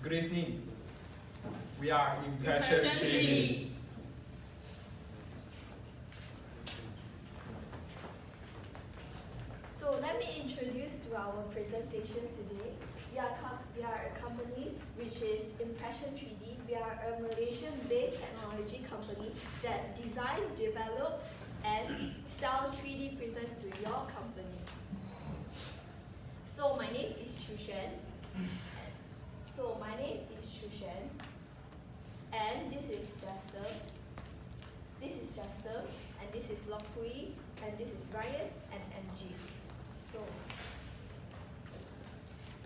Good evening. We are Impression 3D. So let me introduce to our presentation today. We are a company which is Impression 3D. We are a Malaysian-based technology company that design, develop, and sell 3D printers to your company. So my name is Chu Xuan. And this is Justin, and this is Lok Hui, and this is Ryan and MG. So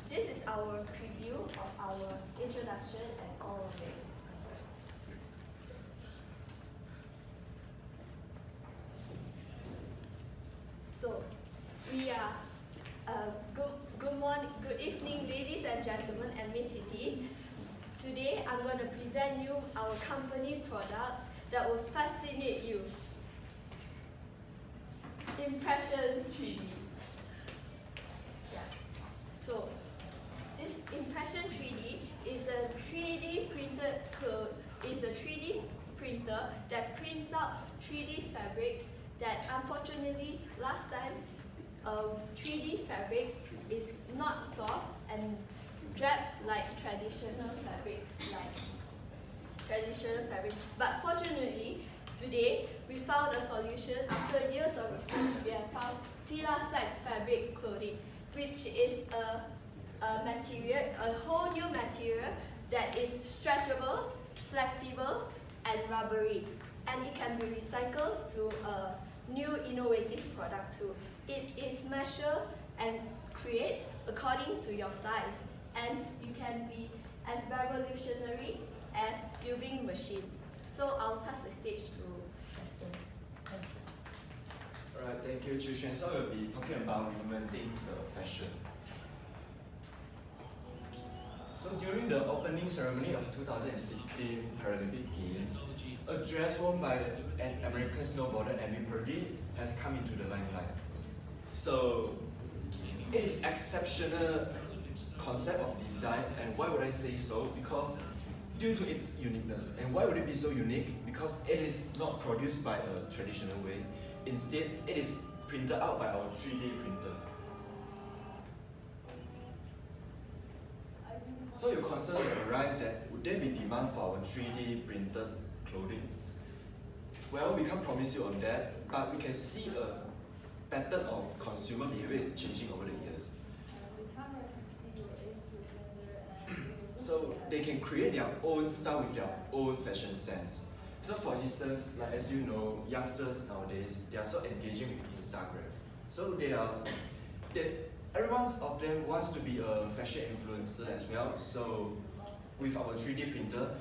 this is our preview of our introduction and all of it. So we are good evening, ladies and gentlemen, and Miss City. Today I'm going to present you our company product that will fascinate you. Impression 3D. Yeah. So this Impression 3D is a 3D printer that prints out 3D fabrics that unfortunately last time 3D fabrics is not soft and drapes like traditional fabrics. But fortunately, today we found a solution. After years of research, we have found Fila Flex fabric clothing, which is a whole new material that is stretchable, flexible, and rubbery, and it can be recycled to a new innovative product too. It is measured and created according to your size, and you can be as revolutionary as sewing machine. So I'll pass the stage to Justin. Thank you. Alright, thank you, Chu Xuan. So we'll be talking about inventing the fashion. So during the opening ceremony of 2016 Paralympic Games, a dress worn by an American snowboarder, Amy Purdy, has come into the limelight. So it is exceptional concept of design, and why would I say so? Because due to its uniqueness. And why would it be so unique? Because it is not produced by a traditional way. Instead, it is printed out by our 3D printer. So your concern will arise that would there be demand for our 3D printed clothing? Well, we can't promise you on that, but we can see a pattern of consumer behavior is changing over the years. So they can create their own style with their own fashion sense. So for instance, like as you know, youngsters nowadays, they are so engaging with Instagram. So every one of them wants to be a fashion influencer as well. So with our 3D printer,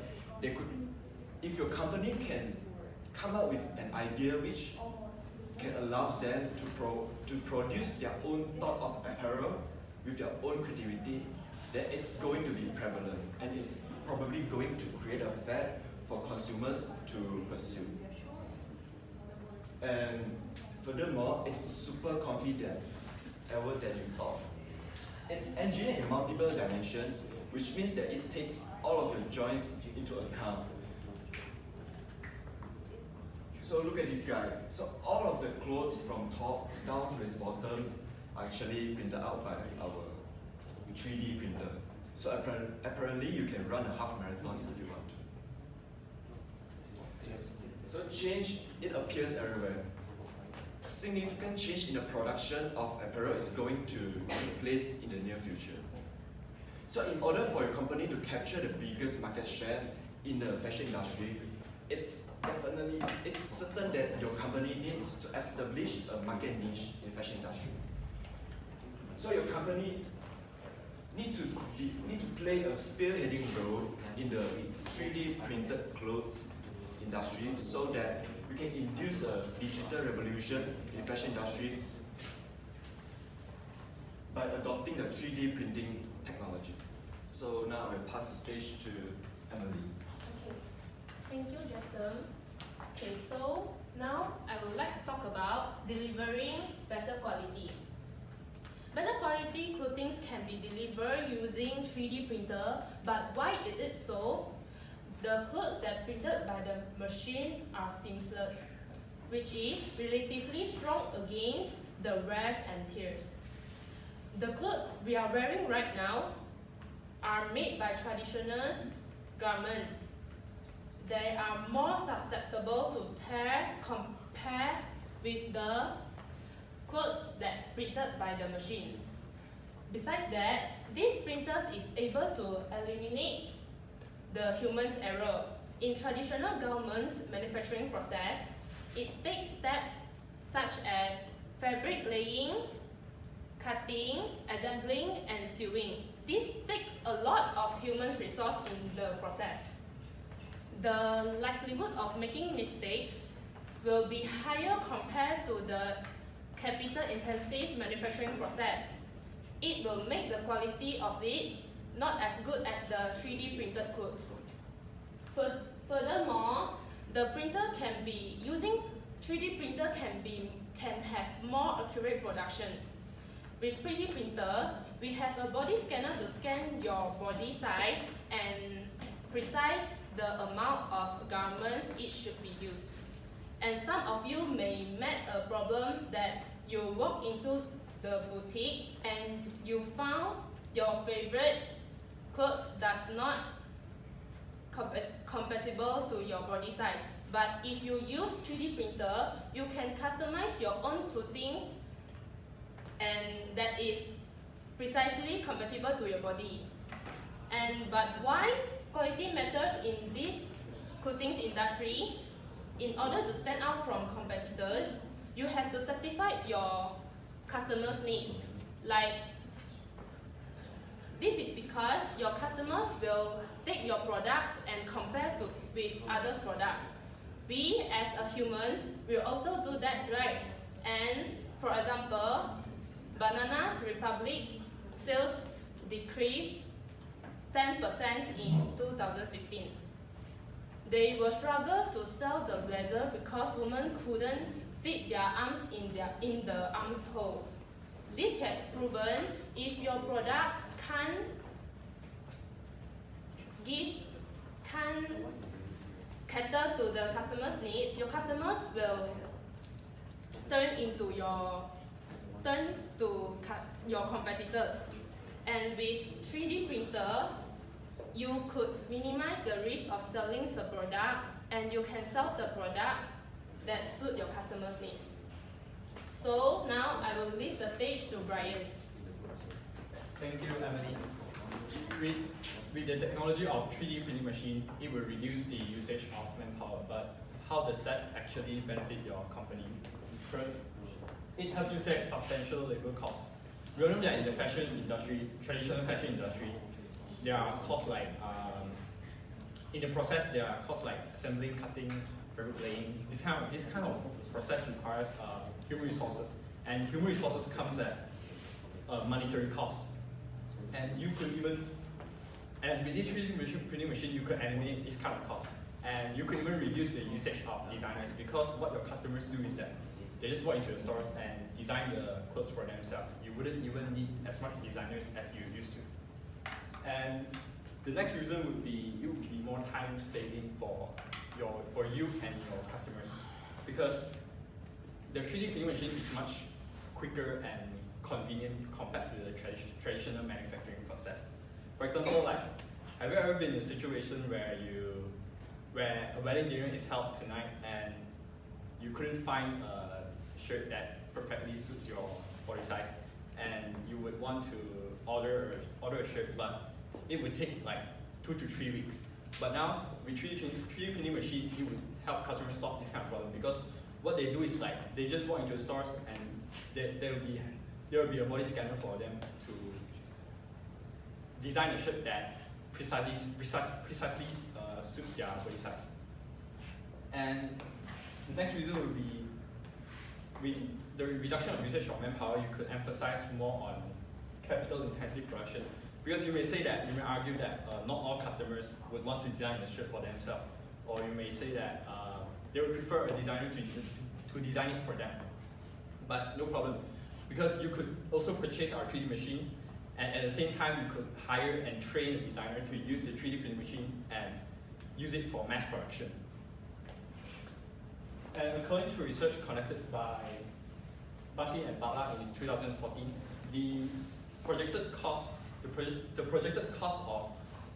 if your company can come up with an idea which can allow them to produce their own thought of apparel with their own creativity, then it's going to be prevalent, and it's probably going to create a fad for consumers to pursue. And furthermore, it's super confident ever than you thought. It's engineered in multiple dimensions, which means that it takes all of your joints into account. So look at this guy. So all of the clothes from top down to his bottom are actually printed out by our 3D printer. So apparently you can run a half marathon if you want to. So change, it appears everywhere. Significant change in the production of apparel is going to take place in the near future. So in order for your company to capture the biggest market shares in the fashion industry, it's certain that your company needs to establish a market niche in the fashion industry. So your company need to play a spearheading role in the 3D printed clothes industry, so that we can induce a digital revolution in the fashion industry by adopting the 3D printing technology. So now I will pass the stage to Emily. Okay, thank you, Justin. Okay, so now I would like to talk about delivering better quality. Better quality clothing can be delivered using 3D printer, but why is it so? The clothes that printed by the machine are seamless, which is relatively strong against the wears and tears. The clothes we are wearing right now are made by traditional garments. They are more susceptible to tear compared with the clothes that printed by the machine. Besides that, this printer is able to eliminate the human's error. In traditional garments manufacturing process, it takes steps such as fabric laying, cutting, assembling, and sewing. This takes a lot of human resource in the process. The likelihood of making mistakes will be higher compared to the capital-intensive manufacturing process. It will make the quality of it not as good as the 3D printed clothes. Furthermore, the printer can be using 3D printer can have more accurate productions. With 3D printers, we have a body scanner to scan your body size and precise the amount of garments it should be used. And some of you may met a problem that you walk into the boutique and you found your favorite clothes does not compatible to your body size. But if you use 3D printer, you can customize your own clothing and that is precisely compatible to your body. But why quality matters in this clothing industry? In order to stand out from competitors, you have to satisfy your customers' needs. Like, this is because your customers will take your products and compare with others' products. We as a humans will also do that, right? And for example, Bananas Republic sales decreased 10% in 2015. They will struggle to sell the blazer because women couldn't fit their arms in the armhole. This has proven if your products can't cater to the customer's needs, your customers will turn to your competitors. And with 3D printer, you could minimize the risk of selling the product and you can sell the product that suit your customers' needs. So now I will leave the stage to Brian. Thank you, Emily. With the technology of 3D printing machine, it will reduce the usage of manpower, but how does that actually benefit your company? First, it helps you save substantial labor costs. We all know that in the fashion industry, traditional fashion industry, there are costs like, in the process, there are costs like assembling, cutting, fabric laying. This kind of process requires human resources, and human resources comes at monetary cost. And you could even, and with this 3D printing machine, you could eliminate this kind of cost. And you could even reduce the usage of designers, because what your customers do is that they just walk into the stores and design the clothes for themselves. You wouldn't even need as much designers as you used to. And the next reason would be it would be more time saving for you and your customers, because the 3D printing machine is much quicker and convenient compared to the traditional manufacturing process. For example, like, have you ever been in a situation where a wedding dinner is held tonight and you couldn't find a shirt that perfectly suits your body size, and you would want to order a shirt, but it would take like 2 to 3 weeks. But now with 3D printing machine, it would help customers solve this kind of problem, because what they do is like they just walk into the stores and there will be a body scanner for them to design a shirt that precisely suits their body size. And the next reason would be, with the reduction of usage of manpower, you could emphasize more on capital-intensive production. Because you may argue that not all customers would want to design a shirt for themselves, or you may say that they would prefer a designer to design it for them. But no problem. because you could also purchase our 3D machine, and at the same time you could hire and train a designer to use the 3D printing machine and use it for mass production. And according to research conducted by Basin and Bala in 2014, the projected cost of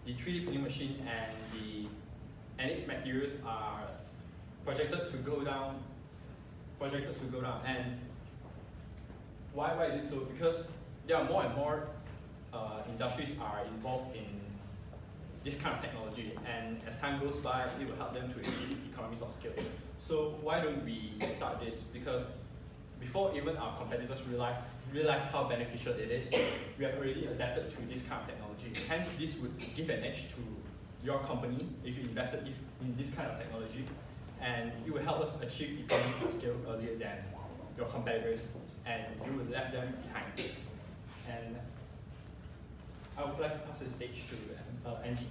the 3D printing machine and its materials are projected to go down. And why is it so? Because there are more and more industries are involved in this kind of technology, and as time goes by, it will help them to achieve economies of scale. So why don't we start this? Because before even our competitors realize how beneficial it is, we have already adapted to this kind of technology. Hence, this would give an edge to your company if you invested in this kind of technology, and it will help us achieve economies of scale earlier than your competitors, and you will left them behind. And I would like to pass the stage to Angie.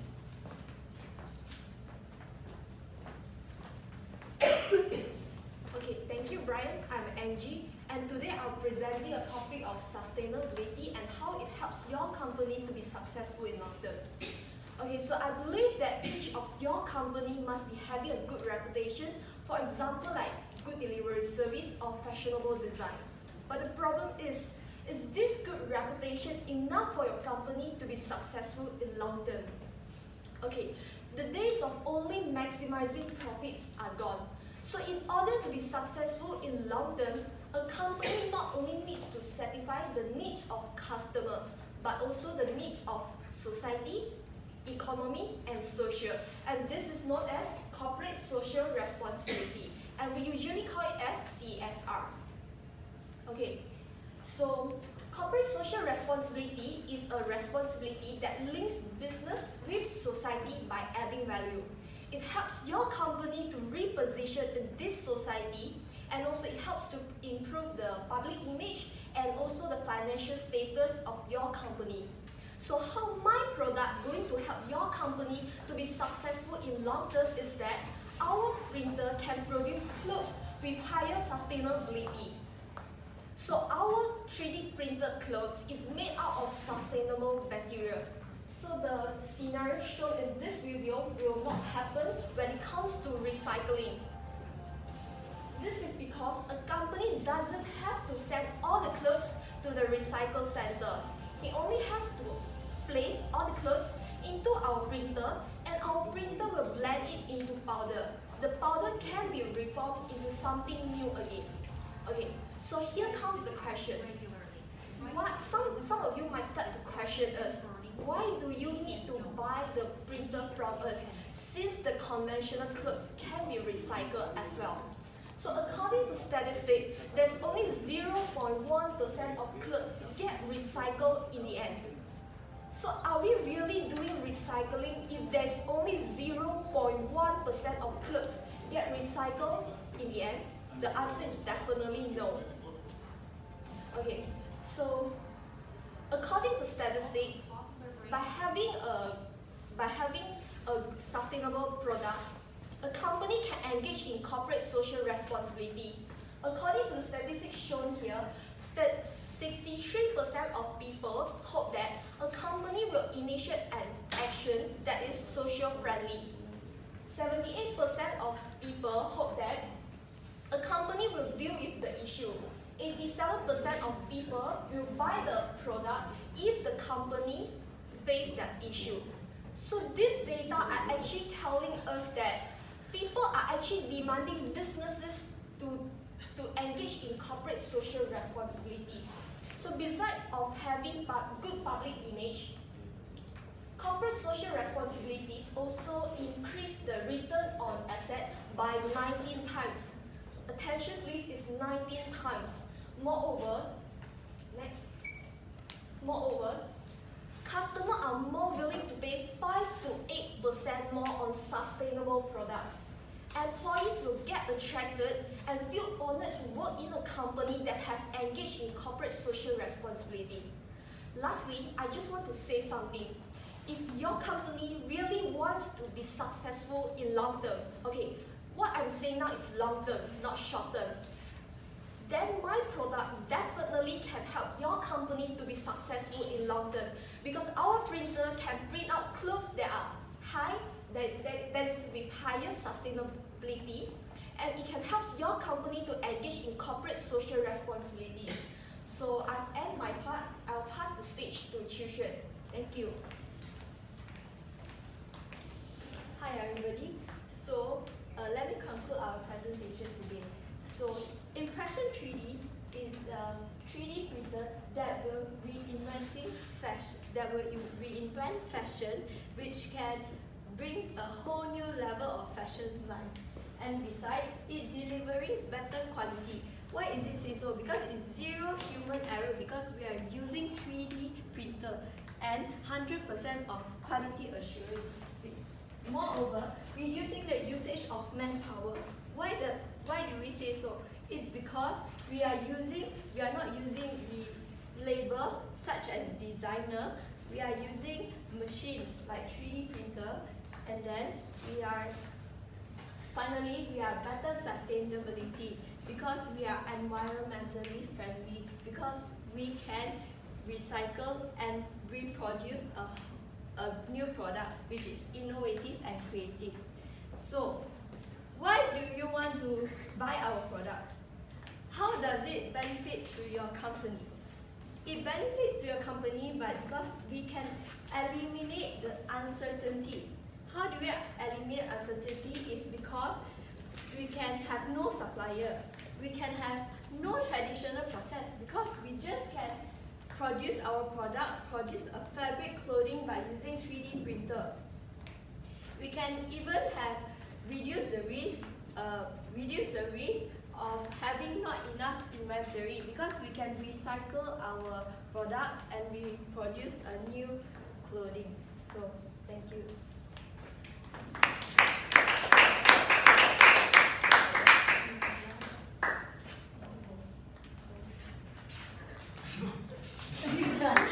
Okay, thank you, Brian. I'm Angie, and today I'll presenting a topic of sustainability and how it helps your company to be successful in long term. Okay, so I believe that each of your company must be having a good reputation, for example, like good delivery service or fashionable design. But the problem is this good reputation enough for your company to be successful in long term? Okay, the days of only maximizing profits are gone. So in order to be successful in long term, a company not only needs to satisfy the needs of customer, but also the needs of society, economy, and social. And this is known as corporate social responsibility. And we usually call it as CSR. Okay, so corporate social responsibility is a responsibility that links business with society by adding value. It helps your company to reposition in this society, and also it helps to improve the public image and also the financial status of your company. So how my product going to help your company to be successful in long term is that our printer can produce clothes with higher sustainability. So our 3D printed clothes is made out of sustainable material. So the scenario shown in this video will not happen when it comes to recycling. This is because a company doesn't have to send all the clothes to the recycle center. It only has to place all the clothes into our printer, and our printer will blend it into powder. The powder can be reformed into something new again. Okay, so here comes the question. Some of you might start to question us. Why do you need to buy the printer from us, since the conventional clothes can be recycled as well? So according to statistics, there's only 0.1% of clothes get recycled in the end. So are we really doing recycling if there's only 0.1% of clothes get recycled in the end? The answer is definitely no. Okay, so according to statistics, by having a sustainable products, a company can engage in corporate social responsibility. According to the statistics shown here, 63% of people hope that a company will initiate an action that is social friendly. 78% of people hope that a company will deal with the issue. 87% of people will buy the product if the company face that issue. So this data are actually telling us that people are actually demanding businesses to engage in corporate social responsibilities. So besides of having good public image, corporate social responsibilities also increase the return on asset by 19 times. Attention please, is 19 times. Moreover, customers are more willing to pay 5 to 8% more on sustainable products. Employees will get attracted and feel honored to work in a company that has engaged in corporate social responsibility. Lastly, I just want to say something. If your company really wants to be successful in long term, okay, what I'm saying now is long term, not short term. then my product definitely can help your company to be successful in long term, because our printer can print out clothes that are that's with higher sustainability, and it can help your company to engage in corporate social responsibility. So I've ended my part. I'll pass the stage to Children. Thank you. Hi everybody. So let me conclude our presentation today. So Impression 3D is a 3D printer that will reinvent fashion, which can bring a whole new level of fashion line. And besides, it delivers better quality. Why is it say so? Because it's zero human error, because we are using 3D printer and 100% of quality assurance. Moreover, reducing the usage of manpower. Why do we say so? It's because we are not using the labor such as designer. We are using machines like 3D printer, and then we are better sustainability, because we are environmentally friendly, because we can recycle and reproduce a new product which is innovative and creative. So, why do you want to buy our product? How does it benefit to your company? It benefits to your company because we can eliminate the uncertainty. How do we eliminate uncertainty? Is because we can have no supplier. We can have no traditional process, because we just can produce our product, produce a fabric clothing by using 3D printer. We can even have reduce the risk of having not enough inventory, because we can recycle our product and we produce a new clothing. So thank you. Are you done?